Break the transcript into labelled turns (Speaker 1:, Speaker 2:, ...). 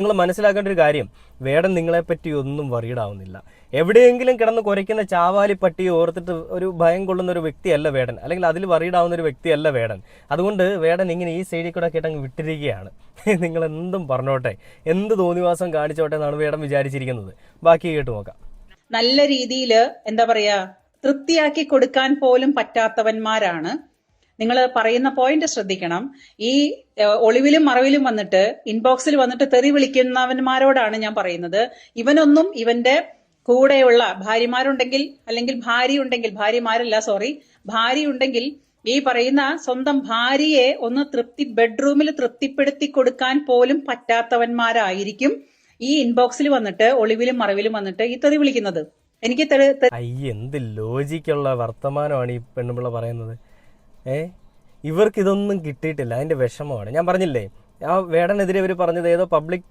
Speaker 1: നിങ്ങൾ മനസ്സിലാക്കേണ്ട ഒരു കാര്യം, വേടൻ നിങ്ങളെപ്പറ്റി ഒന്നും വറീഡാവുന്നില്ല. എവിടെയെങ്കിലും കിടന്ന് കുരയ്ക്കുന്ന ചാവാലി പട്ടിയെ ഓർത്തിട്ട് ഒരു ഭയം കൊള്ളുന്ന ഒരു വ്യക്തിയല്ല വേടൻ, അല്ലെങ്കിൽ അതിൽ വറീഡാവുന്ന ഒരു വ്യക്തിയല്ല വേടൻ. അതുകൊണ്ട് വേടൻ ഇങ്ങനെ ഈ സൈഡിൽ കൂടെ കേട്ടങ്ങ് വിട്ടിരിക്കുകയാണ്. നിങ്ങൾ എന്തും പറഞ്ഞോട്ടെ, എന്ത് തോന്നിവാസം കാണിച്ചോട്ടെ എന്നാണ് വേടൻ വിചാരിച്ചിരിക്കുന്നത്. ബാക്കി കേട്ട് നോക്കാം.
Speaker 2: നല്ല രീതിയിൽ എന്താ പറയാ, തൃപ്തിയാക്കി കൊടുക്കാൻ പോലും പറ്റാത്തവന്മാരാണ്. നിങ്ങൾ പറയുന്ന പോയിന്റ് ശ്രദ്ധിക്കണം. ഈ ഒളിവിലും മറവിലും വന്നിട്ട് ഇൻബോക്സിൽ വന്നിട്ട് തെറി വിളിക്കുന്നവന്മാരോടാണ് ഞാൻ പറയുന്നത്. ഇവനൊന്നും ഇവന്റെ കൂടെയുള്ള ഭാര്യമാരുണ്ടെങ്കിൽ, അല്ലെങ്കിൽ ഭാര്യ ഉണ്ടെങ്കിൽ ഈ പറയുന്ന സ്വന്തം ഭാര്യയെ ഒന്ന് ബെഡ്റൂമിൽ തൃപ്തിപ്പെടുത്തി കൊടുക്കാൻ പോലും പറ്റാത്തവന്മാരായിരിക്കും ഈ ഇൻബോക്സിൽ വന്നിട്ട് ഒളിവിലും മറവിലും വന്നിട്ട് ഈ തെറി വിളിക്കുന്നത്. എനിക്ക്
Speaker 1: എന്ത് ലോജിക്കുള്ള വർത്തമാനമാണ് ഈ പെണ്ണുപിള്ള പറയുന്നത്. ഇവർക്ക് ഇതൊന്നും കിട്ടിയിട്ടില്ല, അതിന്റെ വിഷമമാണ്. ഞാൻ പറഞ്ഞില്ലേ, ആ വേടനെതിരെ ഇവർ പറഞ്ഞത് ഏതോ പബ്ലിക്